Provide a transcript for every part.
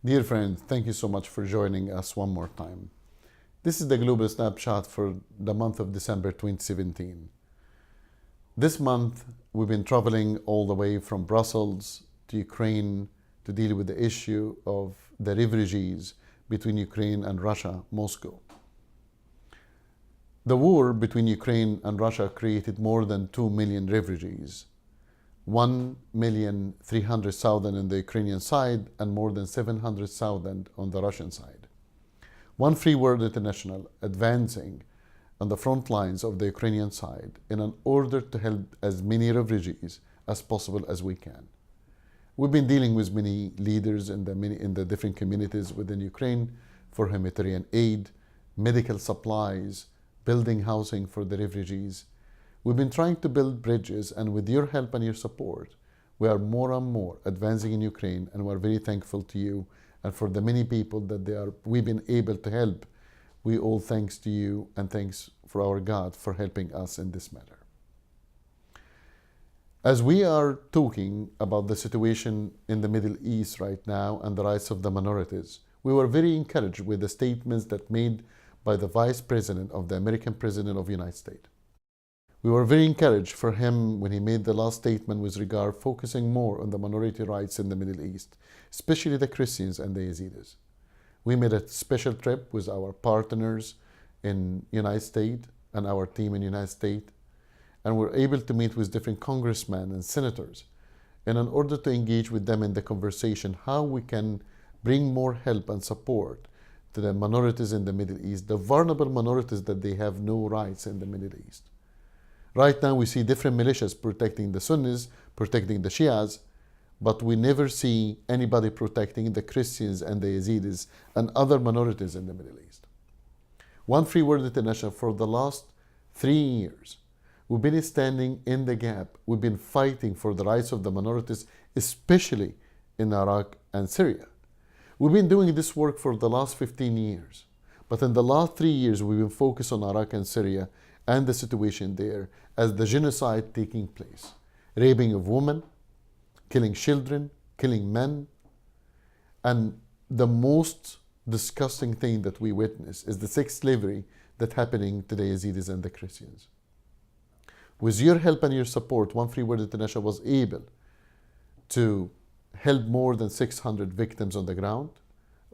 Dear friends, thank you so much for joining us one more time. This is the Global Snapshot for the month of December 2017. This month, we've been traveling all the way from Brussels to Ukraine to deal with the issue of the refugees between Ukraine and Russia, Moscow. The war between Ukraine and Russia created more than 2 million refugees. 1,300,000 on the Ukrainian side and more than 700,000 on the Russian side. One Free World International advancing on the front lines of the Ukrainian side in an order to help as many refugees as possible as we can. We've been dealing with many leaders in the different communities within Ukraine for humanitarian aid, medical supplies, building housing for the refugees. We've been trying to build bridges, and with your help and your support, we are more and more advancing in Ukraine, and we're very thankful to you and for the many people that we've been able to help. We all thanks to you and thanks for our God for helping us in this matter. As we are talking about the situation in the Middle East right now and the rights of the minorities, we were very encouraged with the statements that made by the Vice President of the American President of the United States. We were very encouraged for him when he made the last statement with regard focusing more on the minority rights in the Middle East, especially the Christians and the Yazidis. We made a special trip with our partners in United States and our team in United States, and were able to meet with different congressmen and senators in order to engage with them in the conversation how we can bring more help and support to the minorities in the Middle East, the vulnerable minorities that they have no rights in the Middle East. Right now we see different militias protecting the Sunnis, protecting the Shias, but we never see anybody protecting the Christians and the Yazidis and other minorities in the Middle East. One Free World International, for the last 3 years, we've been standing in the gap. We've been fighting for the rights of the minorities, especially in Iraq and Syria. We've been doing this work for the last 15 years, but in the last 3 years we've been focused on Iraq and Syria and the situation there as the genocide taking place. Raping of women, killing children, killing men. And the most disgusting thing that we witness is the sex slavery that's happening to the Yazidis and the Christians. With your help and your support, One Free World International was able to help more than 600 victims on the ground,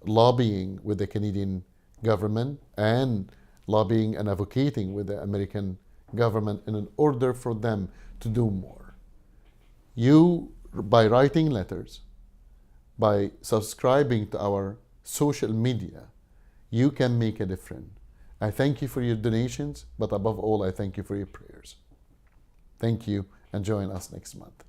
lobbying with the Canadian government and lobbying and advocating with the American government in order for them to do more. You, by writing letters, by subscribing to our social media, you can make a difference. I thank you for your donations, but above all, I thank you for your prayers. Thank you, and join us next month.